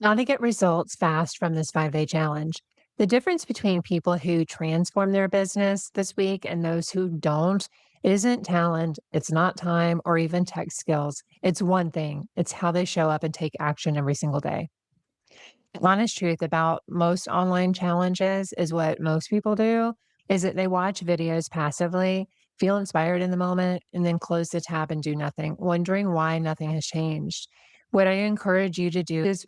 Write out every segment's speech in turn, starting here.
How to get results fast from this 5-day challenge. The difference between people who transform their business this week and those who don't isn't talent, it's not time, or even tech skills. It's one thing, it's how they show up and take action every single day. Honest truth about most online challenges is what most people do is that they watch videos passively, feel inspired in the moment, and then close the tab and do nothing, wondering why nothing has changed. What I encourage you to do is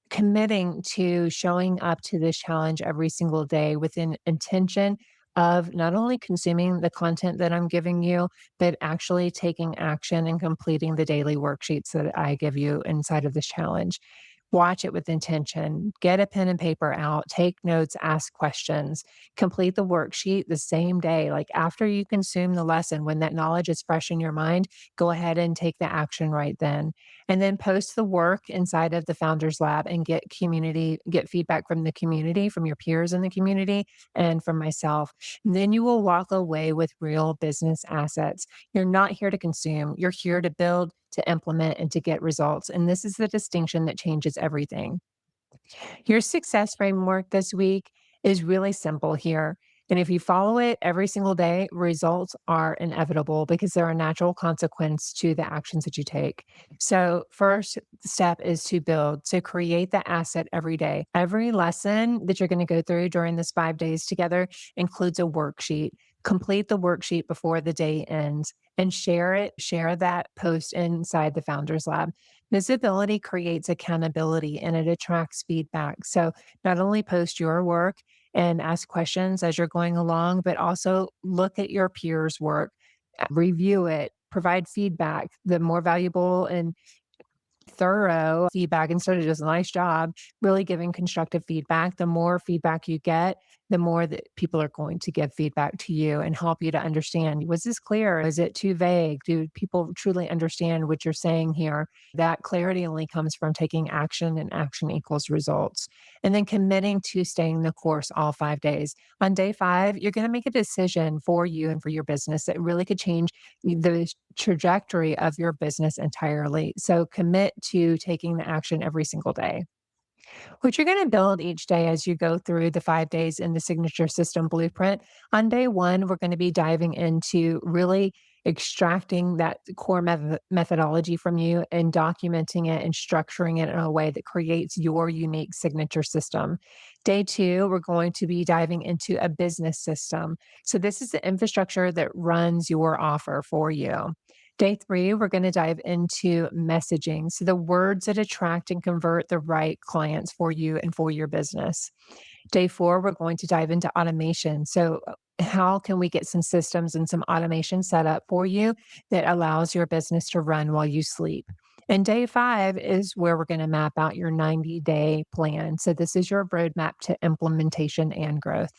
committing to showing up to this challenge every single day with an intention of not only consuming the content that I'm giving you, but actually taking action and completing the daily worksheets that I give you inside of this challenge. Watch it with intention, get a pen and paper out, take notes, ask questions, complete the worksheet the same day. Like after you consume the lesson, when that knowledge is fresh in your mind, go ahead and take the action right then. And then post the work inside of the Founders Lab and get feedback from the community, from your peers in the community, and from myself. And then you will walk away with real business assets. You're not here to consume, you're here to build, to implement, and to get results. And this is the distinction that changes everything. Your success framework this week is really simple here. And if you follow it every single day, results are inevitable because there are natural consequence to the actions that you take. So, first step is to build. So, create the asset every day. Every lesson that you're going to go through during this 5 days together includes a worksheet. Complete the worksheet before the day ends and share it. Share that post inside the Founders Lab. Visibility creates accountability and it attracts feedback. So, not only post your work and ask questions as you're going along, but also look at your peers' work, review it, provide feedback. The more valuable and thorough feedback instead of just a nice job, really giving constructive feedback. The more feedback you get, the more that people are going to give feedback to you and help you to understand, was this clear? Is it too vague? Do people truly understand what you're saying here? That clarity only comes from taking action, and action equals results. And then committing to staying the course all 5 days. On day 5, you're going to make a decision for you and for your business that really could change the trajectory of your business entirely. So commit to taking the action every single day. What you're going to build each day as you go through the 5 days in the signature system blueprint. On day 1, we're going to be diving into really extracting that core methodology from you and documenting it and structuring it in a way that creates your unique signature system. Day 2, we're going to be diving into a business system. So, this is the infrastructure that runs your offer for you. Day 3, we're going to dive into messaging. So, the words that attract and convert the right clients for you and for your business. Day 4, we're going to dive into automation. So, how can we get some systems and some automation set up for you that allows your business to run while you sleep? And day 5 is where we're going to map out your 90-day plan. So, this is your roadmap to implementation and growth.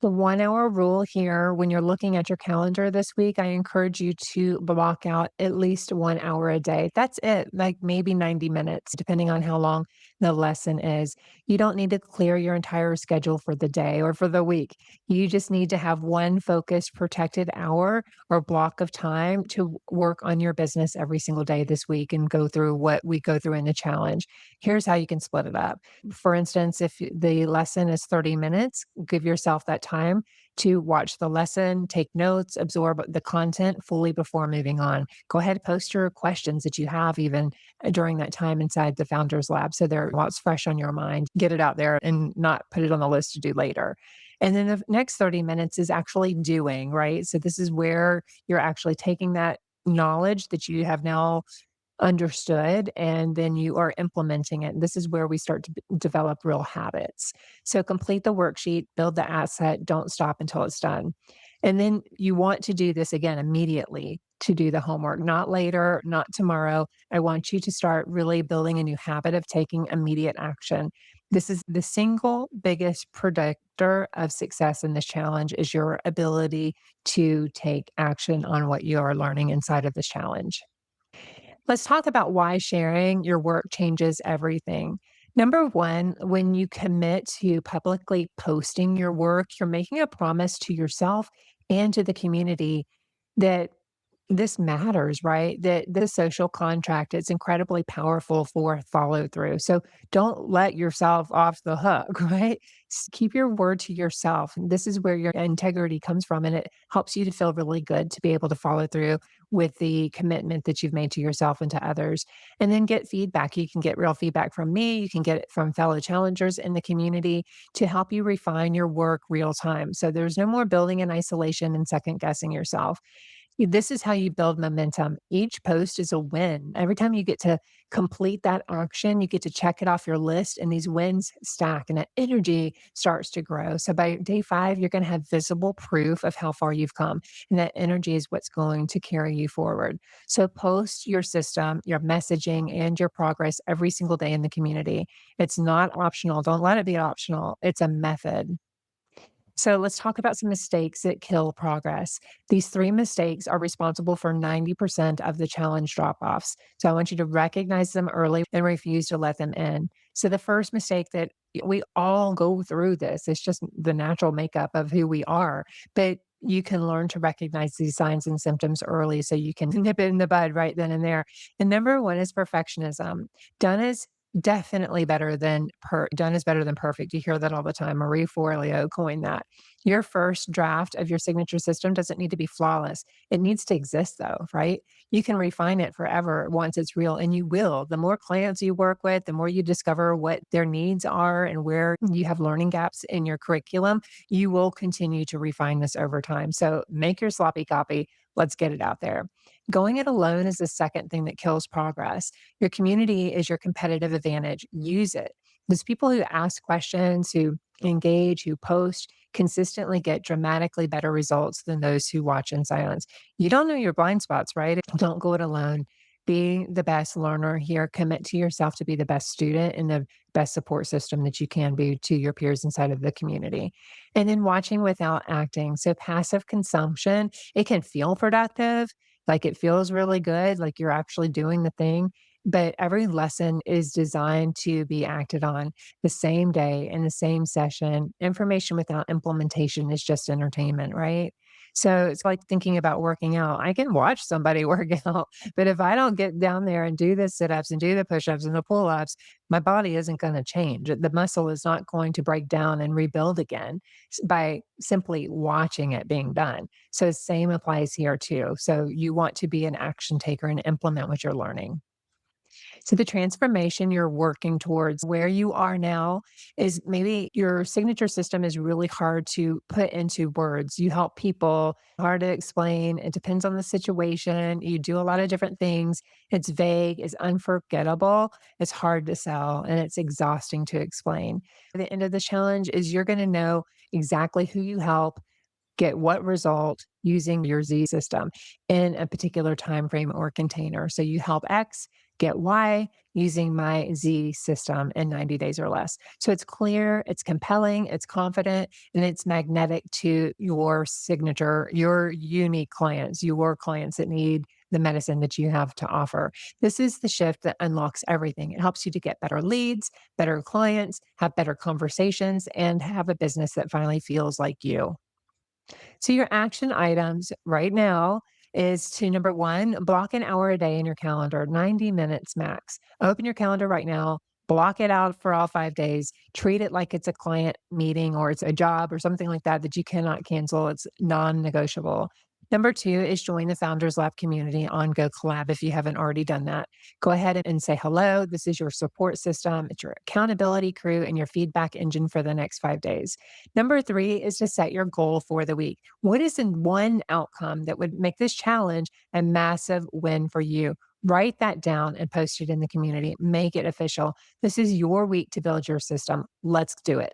The 1 hour rule here, when you're looking at your calendar this week, I encourage you to block out at least 1 hour a day. That's it, like maybe 90 minutes, depending on how long the lesson is. You don't need to clear your entire schedule for the day or for the week. You just need to have one focused, protected hour or block of time to work on your business every single day this week and go through what we go through in the challenge. Here's how you can split it up. For instance, if the lesson is 30 minutes, give yourself that time to watch the lesson, take notes, absorb the content fully before moving on. Go ahead, post your questions that you have even during that time inside the Founders Lab. So they're what's fresh on your mind. Get it out there and not put it on the list to do later. And then the next 30 minutes is actually doing, right? So this is where you're actually taking that knowledge that you have now understood and then you are implementing it. This is where we start to develop real habits. So complete the worksheet, build the asset, don't stop until it's done. And then you want to do this again immediately to do the homework, not later, not tomorrow. I want you to start really building a new habit of taking immediate action. This is the single biggest predictor of success in this challenge is your ability to take action on what you are learning inside of this challenge. Let's talk about why sharing your work changes everything. Number one, when you commit to publicly posting your work, you're making a promise to yourself and to the community that This matters, right? That the social contract, it's incredibly powerful for follow through. So don't let yourself off the hook, right? Keep your word to yourself. And this is where your integrity comes from. And it helps you to feel really good to be able to follow through with the commitment that you've made to yourself and to others. And then get feedback. You can get real feedback from me. You can get it from fellow challengers in the community to help you refine your work real time. So there's no more building in isolation and second guessing yourself. This is how you build momentum. Each post is a win. Every time you get to complete that action, you get to check it off your list, and these wins stack and that energy starts to grow. So by day 5, you're going to have visible proof of how far you've come. And that energy is what's going to carry you forward. So post your system, your messaging, and your progress every single day in the community. It's not optional. Don't let it be optional. It's a method. So let's talk about some mistakes that kill progress. These 3 mistakes are responsible for 90% of the challenge drop offs. So I want you to recognize them early and refuse to let them in. So the first mistake that we all go through this, it's just the natural makeup of who we are. But you can learn to recognize these signs and symptoms early so you can nip it in the bud right then and there. And number one is perfectionism. Done is definitely done is better than perfect. You hear that all the time. Marie Forleo coined that. Your first draft of your signature system doesn't need to be flawless. It needs to exist though, right? You can refine it forever once it's real, and you will. The more clients you work with, the more you discover what their needs are and where you have learning gaps in your curriculum, you will continue to refine this over time. So make your sloppy copy. Let's get it out there. Going it alone is the second thing that kills progress. Your community is your competitive advantage. Use it. Those people who ask questions, who engage, who post consistently get dramatically better results than those who watch in silence. You don't know your blind spots, right? Don't go it alone. Be the best learner here. Commit to yourself to be the best student and the best support system that you can be to your peers inside of the community. And then watching without acting. So passive consumption, it can feel productive, like it feels really good, like you're actually doing the thing. But every lesson is designed to be acted on the same day in the same session. Information without implementation is just entertainment, right? So it's like thinking about working out. I can watch somebody work out, but if I don't get down there and do the sit ups and do the push ups and the pull ups, my body isn't going to change. The muscle is not going to break down and rebuild again by simply watching it being done. So, same applies here too. So, you want to be an action taker and implement what you're learning. So the transformation you're working towards where you are now is maybe your signature system is really hard to put into words. You help people, hard to explain. It depends on the situation. You do a lot of different things. It's vague, it's unforgettable, it's hard to sell, and it's exhausting to explain. At the end of the challenge is you're going to know exactly who you help get what result using your Z system in a particular time frame or container. So you help X get Y using my Z system in 90 days or less. So it's clear, it's compelling, it's confident, and it's magnetic to your signature, your unique clients, your clients that need the medicine that you have to offer. This is the shift that unlocks everything. It helps you to get better leads, better clients, have better conversations, and have a business that finally feels like you. So your action items right now is to number 1, block an hour a day in your calendar, 90 minutes max. Open your calendar right now, block it out for all 5 days. Treat it like it's a client meeting or it's a job or something like that that you cannot cancel. It's non-negotiable. Number 2 is join the Founders Lab community on Go Collab if you haven't already done that. Go ahead and say hello. This is your support system, it's your accountability crew, and your feedback engine for the next 5 days. Number 3 is to set your goal for the week. What is in one outcome that would make this challenge a massive win for you? Write that down and post it in the community. Make it official. This is your week to build your system. Let's do it.